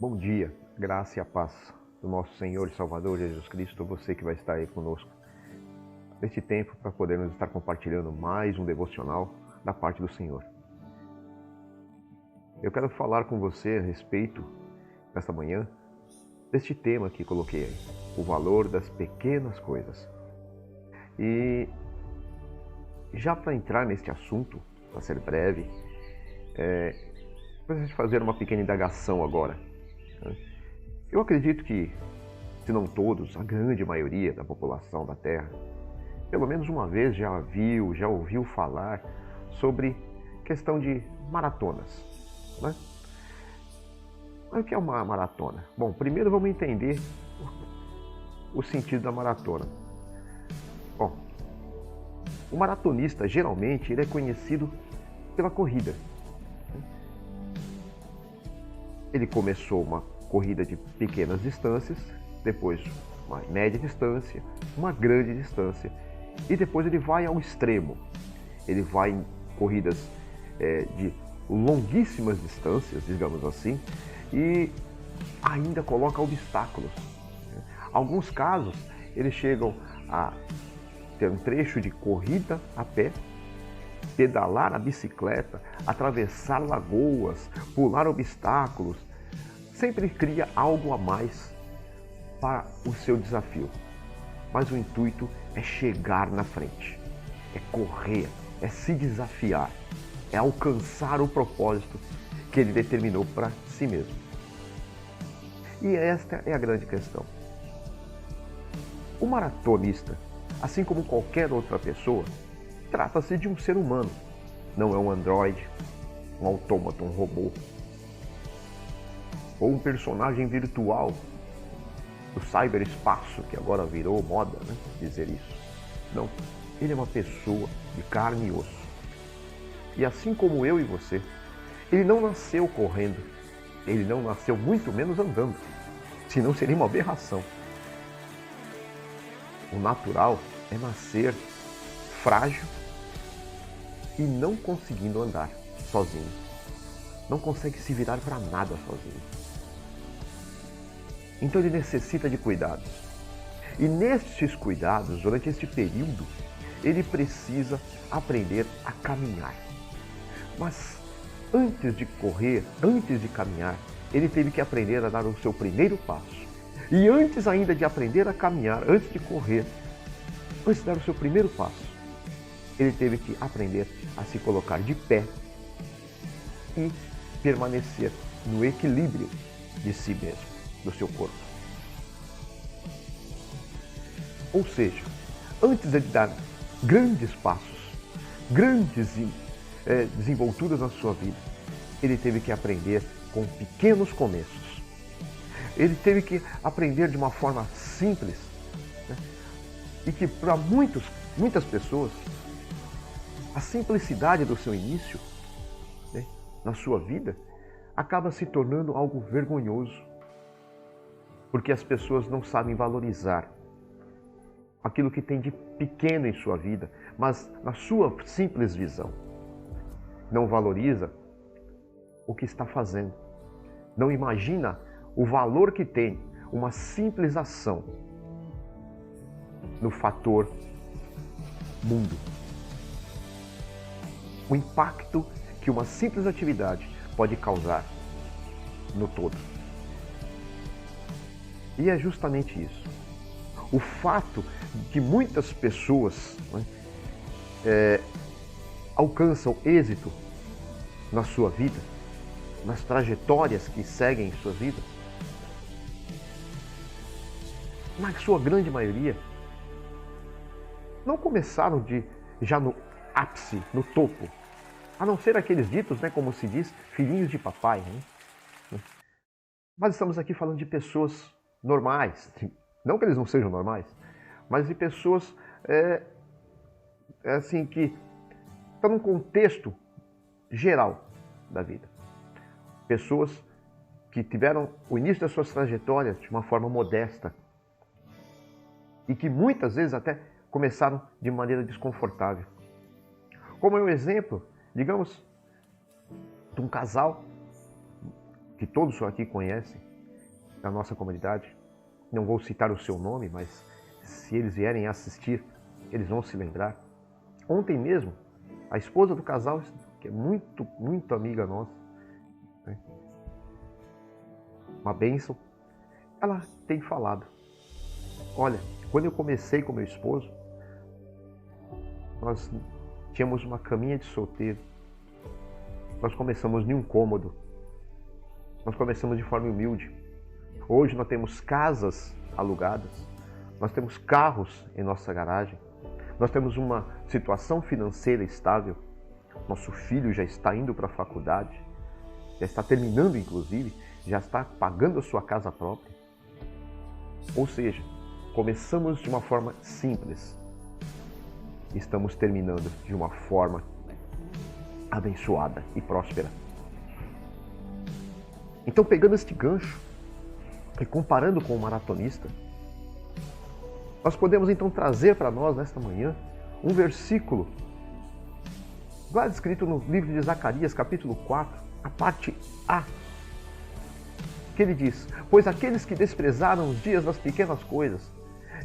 Bom dia, graça e a paz do nosso Senhor e Salvador Jesus Cristo, você que vai estar aí conosco neste tempo para podermos estar compartilhando mais um devocional da parte do Senhor. Eu quero falar com você a respeito, nesta manhã, deste tema que coloquei aí, o valor das pequenas coisas. E já para entrar neste assunto, para ser breve, preciso fazer uma pequena indagação agora. Eu acredito que, se não todos, a grande maioria da população da Terra, pelo menos uma vez já ouviu falar sobre questão de maratonas, né? Mas o que é uma maratona? Bom, primeiro vamos entender o sentido da maratona. Bom, o maratonista, geralmente, ele é conhecido pela corrida. Ele começou uma corrida de pequenas distâncias, depois uma média distância, uma grande distância, e depois ele vai ao extremo. Ele vai em corridas de longuíssimas distâncias, digamos assim, e ainda coloca obstáculos. Alguns casos, eles chegam a ter um trecho de corrida a pé, pedalar a bicicleta, atravessar lagoas, pular obstáculos. Sempre cria algo a mais para o seu desafio. Mas o intuito é chegar na frente, é correr, é se desafiar, é alcançar o propósito que ele determinou para si mesmo. E esta é a grande questão. O maratonista, assim como qualquer outra pessoa, trata-se de um ser humano. Não é um androide, um autômato, um robô, ou um personagem virtual do cyberespaço, que agora virou moda, né, dizer isso. Não, ele é uma pessoa de carne e osso. E assim como eu e você, ele não nasceu correndo, ele não nasceu muito menos andando, senão seria uma aberração. O natural é nascer frágil e não conseguindo andar sozinho. Não consegue se virar para nada sozinho. Então ele necessita de cuidados. E nestes cuidados, durante este período, ele precisa aprender a caminhar. Mas antes de correr, antes de caminhar, ele teve que aprender a dar o seu primeiro passo. E antes ainda de aprender a caminhar, antes de correr, antes de dar o seu primeiro passo, ele teve que aprender a se colocar de pé e permanecer no equilíbrio de si mesmo, do seu corpo. Ou seja, antes de dar grandes passos, grandes desenvolturas na sua vida, ele teve que aprender com pequenos começos. Ele teve que aprender de uma forma simples, né? E que para muitas pessoas, a simplicidade do seu início, né, na sua vida, acaba se tornando algo vergonhoso, porque as pessoas não sabem valorizar aquilo que tem de pequeno em sua vida, mas na sua simples visão. Não valoriza o que está fazendo. Não imagina o valor que tem uma simples ação no fator mundo. O impacto que uma simples atividade pode causar no todo. E é justamente isso. O fato de que muitas pessoas, né, alcançam êxito na sua vida, nas trajetórias que seguem em sua vida, na sua grande maioria, não começaram já no ápice, no topo, a não ser aqueles ditos, né, como se diz, filhinhos de papai, né? Mas estamos aqui falando de pessoas normais, não que eles não sejam normais, mas de pessoas assim, que estão num contexto geral da vida. Pessoas que tiveram o início das suas trajetórias de uma forma modesta e que muitas vezes até começaram de maneira desconfortável. Como é um exemplo, digamos, de um casal que todos aqui conhecem, da nossa comunidade. Não vou citar o seu nome, mas se eles vierem assistir, eles vão se lembrar. Ontem mesmo, a esposa do casal, que é muito, muito amiga nossa, né? Uma bênção, ela tem falado: olha, quando eu comecei com meu esposo, nós tínhamos uma caminha de solteiro. Nós começamos em um cômodo. Nós começamos de forma humilde. Hoje nós temos casas alugadas. Nós temos carros em nossa garagem. Nós temos uma situação financeira estável. Nosso filho já está indo para a faculdade. Já está terminando, inclusive. Já está pagando a sua casa própria. Ou seja, começamos de uma forma simples. Estamos terminando de uma forma abençoada e próspera. Então, pegando este gancho e comparando com o maratonista, nós podemos então trazer para nós nesta manhã um versículo lá escrito no livro de Zacarias, capítulo 4, a parte A, que ele diz: pois aqueles que desprezaram os dias das pequenas coisas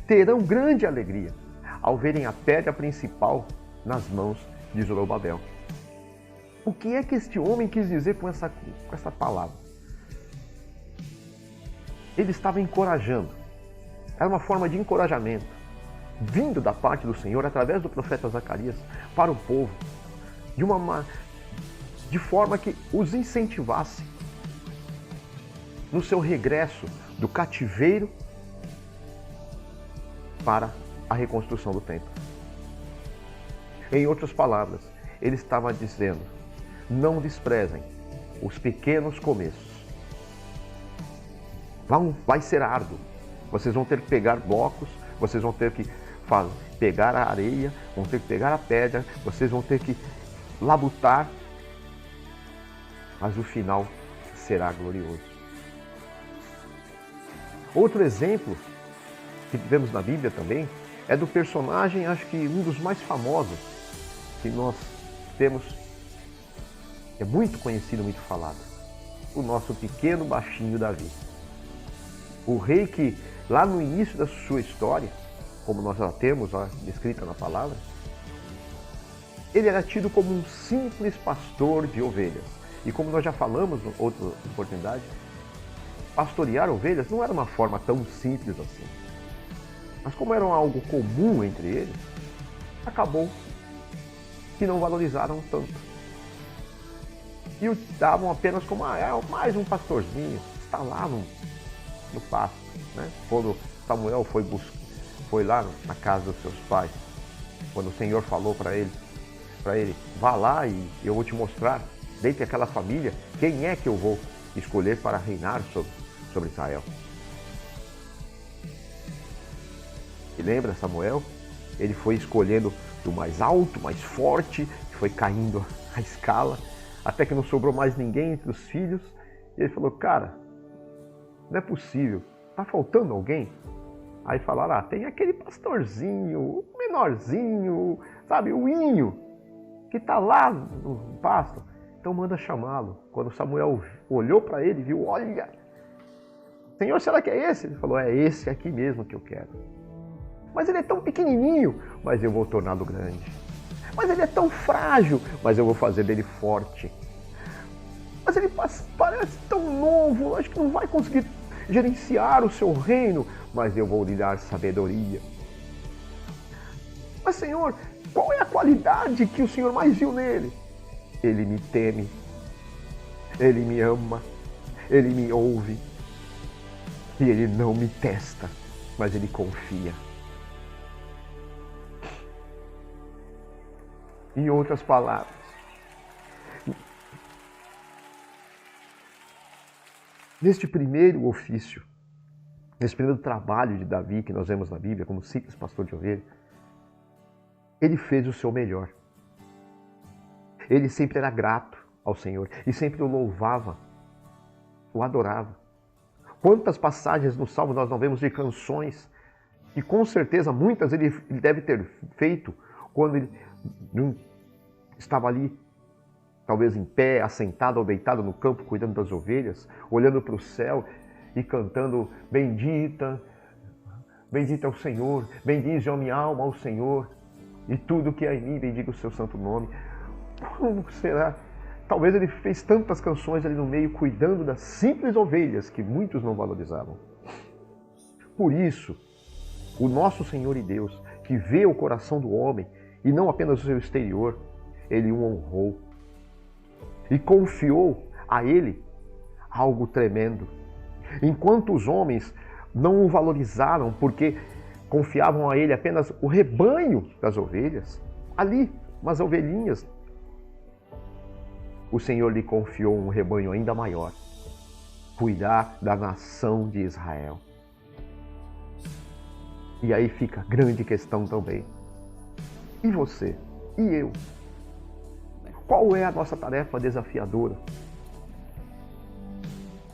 terão grande alegria ao verem a pedra principal nas mãos de Zorobabel. O que é que este homem quis dizer com essa palavra? Ele estava encorajando. Era uma forma de encorajamento, vindo da parte do Senhor, através do profeta Zacarias, para o povo, de forma que os incentivasse no seu regresso do cativeiro para a reconstrução do templo. Em outras palavras, ele estava dizendo: não desprezem os pequenos começos. Vai ser árduo. Vocês vão ter que pegar blocos, vocês vão ter que pegar a areia, vão ter que pegar a pedra, vocês vão ter que labutar, mas o final será glorioso. Outro exemplo que vemos na Bíblia também é do personagem, acho que um dos mais famosos que nós temos, é muito conhecido, muito falado, o nosso pequeno baixinho Davi. O rei que, lá no início da sua história, como nós já temos descrita na palavra, ele era tido como um simples pastor de ovelhas. E como nós já falamos em outra oportunidade, pastorear ovelhas não era uma forma tão simples assim. Mas como era algo comum entre eles, acabou que não valorizaram tanto. E o davam apenas como mais um pastorzinho, está lá no pasto, né? Quando Samuel foi lá na casa dos seus pais, quando o Senhor falou para ele, vá lá e eu vou te mostrar, dentre aquela família, quem é que eu vou escolher para reinar sobre Israel. E lembra, Samuel? Ele foi escolhendo do mais alto, mais forte, foi caindo a escala, até que não sobrou mais ninguém entre os filhos. E ele falou: cara, não é possível, tá faltando alguém? Aí falaram: tem aquele pastorzinho, o menorzinho, sabe, o Inho, que tá lá no pasto. Então manda chamá-lo. Quando Samuel olhou para ele, viu: olha, Senhor, será que é esse? Ele falou: é esse aqui mesmo que eu quero. Mas ele é tão pequenininho, mas eu vou torná-lo grande. Mas ele é tão frágil, mas eu vou fazer dele forte. Mas ele parece tão novo, acho que não vai conseguir gerenciar o seu reino, mas eu vou lhe dar sabedoria. Mas, Senhor, qual é a qualidade que o Senhor mais viu nele? Ele me teme, ele me ama, ele me ouve, e ele não me testa, mas ele confia. Em outras palavras, neste primeiro ofício, nesse primeiro trabalho de Davi que nós vemos na Bíblia como simples pastor de ovelha, ele fez o seu melhor. Ele sempre era grato ao Senhor e sempre o louvava, o adorava. Quantas passagens no Salmo nós não vemos de canções, e com certeza muitas ele deve ter feito quando ele estava ali, talvez em pé, assentado ou deitado no campo, cuidando das ovelhas, olhando para o céu e cantando: bendita, bendito é o Senhor, bendize a minha alma ao Senhor, e tudo que há em mim bendiga o seu santo nome. Como será? Talvez ele fez tantas canções ali no meio, cuidando das simples ovelhas que muitos não valorizavam. Por isso, o nosso Senhor e Deus, que vê o coração do homem e não apenas o seu exterior, ele o honrou e confiou a ele algo tremendo. Enquanto os homens não o valorizaram porque confiavam a ele apenas o rebanho das ovelhas, ali, umas ovelhinhas, o Senhor lhe confiou um rebanho ainda maior, cuidar da nação de Israel. E aí fica a grande questão também. E você? E eu? Qual é a nossa tarefa desafiadora?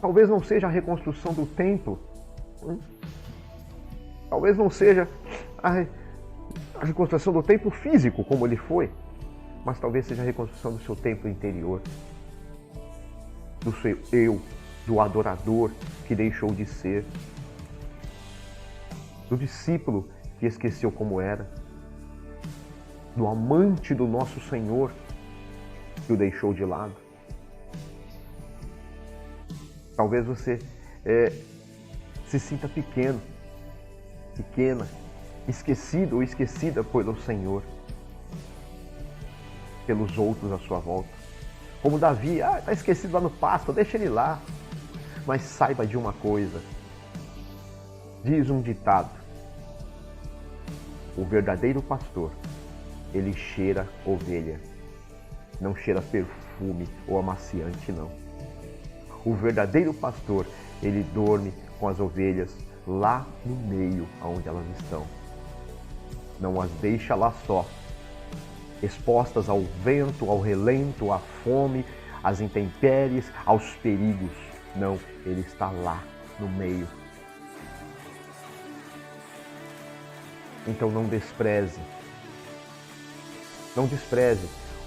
Talvez não seja a reconstrução do templo. Talvez não seja a reconstrução do templo físico, como ele foi. Mas talvez seja a reconstrução do seu templo interior. Do seu eu, do adorador que deixou de ser. Do discípulo que esqueceu como era. Do amante do nosso Senhor que o deixou de lado. Talvez você se sinta pequeno, pequena, esquecido ou esquecida pelo Senhor, pelos outros à sua volta. Como Davi, está esquecido lá no pasto, deixa ele lá. Mas saiba de uma coisa, diz um ditado: o verdadeiro pastor, ele cheira ovelha, não cheira perfume ou amaciante, não. O verdadeiro pastor, ele dorme com as ovelhas lá no meio onde elas estão. Não as deixa lá só, expostas ao vento, ao relento, à fome, às intempéries, aos perigos. Não, ele está lá no meio. Então não despreze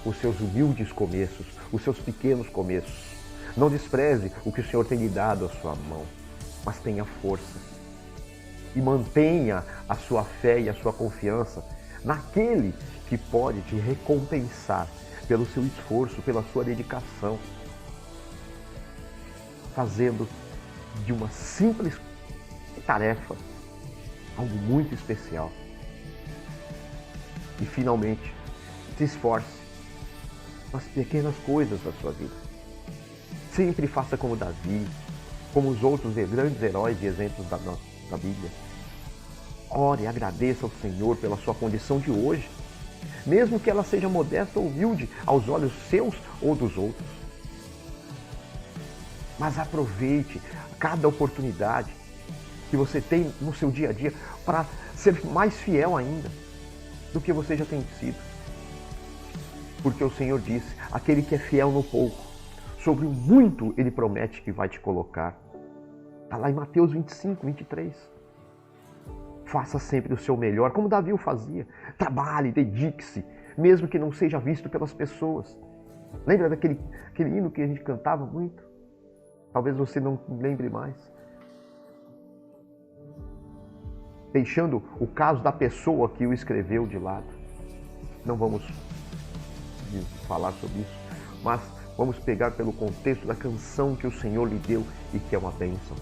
os seus humildes começos, os seus pequenos começos. Não despreze o que o Senhor tem lhe dado à sua mão, mas tenha força. E mantenha a sua fé e a sua confiança naquele que pode te recompensar pelo seu esforço, pela sua dedicação, fazendo de uma simples tarefa algo muito especial. E finalmente, se esforce nas pequenas coisas da sua vida. Sempre faça como Davi, como os outros grandes heróis e exemplos da Bíblia. Ore e agradeça ao Senhor pela sua condição de hoje, mesmo que ela seja modesta ou humilde aos olhos seus ou dos outros. Mas aproveite cada oportunidade que você tem no seu dia a dia para ser mais fiel ainda do que você já tem sido. Porque o Senhor disse: aquele que é fiel no pouco, sobre o muito Ele promete que vai te colocar. Está lá em Mateus 25, 23. Faça sempre o seu melhor, como Davi o fazia. Trabalhe, dedique-se, mesmo que não seja visto pelas pessoas. Lembra daquele hino que a gente cantava muito? Talvez você não lembre mais. Deixando o caso da pessoa que o escreveu de lado. Não vamos falar sobre isso, mas vamos pegar pelo contexto da canção que o Senhor lhe deu e que é uma bênção.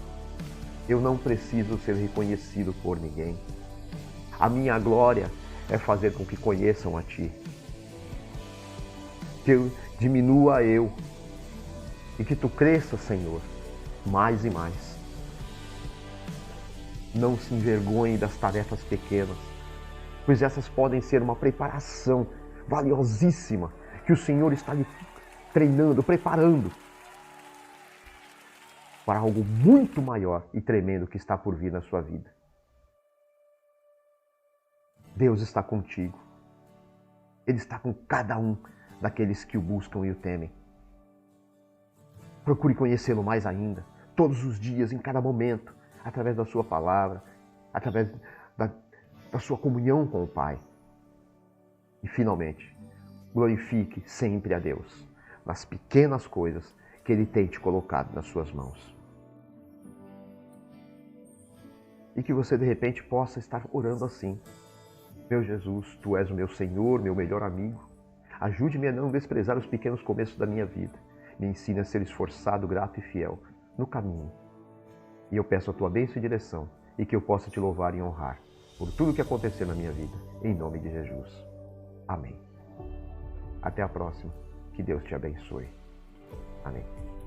Eu não preciso ser reconhecido por ninguém. A minha glória é fazer com que conheçam a Ti. Que eu diminua eu e que Tu cresças, Senhor, mais e mais. Não se envergonhe das tarefas pequenas, pois essas podem ser uma preparação valiosíssima que o Senhor está lhe treinando, preparando para algo muito maior e tremendo que está por vir na sua vida. Deus está contigo. Ele está com cada um daqueles que o buscam e o temem. Procure conhecê-lo mais ainda, todos os dias, em cada momento, através da sua palavra, através da sua comunhão com o Pai. E finalmente, glorifique sempre a Deus nas pequenas coisas que Ele tem te colocado nas suas mãos. e que você de repente possa estar orando assim: meu Jesus, Tu és o meu Senhor, meu melhor amigo. Ajude-me a não desprezar os pequenos começos da minha vida. Me ensine a ser esforçado, grato e fiel no caminho. E eu peço a Tua bênção e direção e que eu possa Te louvar e honrar por tudo que acontecer na minha vida, em nome de Jesus. Amém. Até a próxima. Que Deus te abençoe. Amém.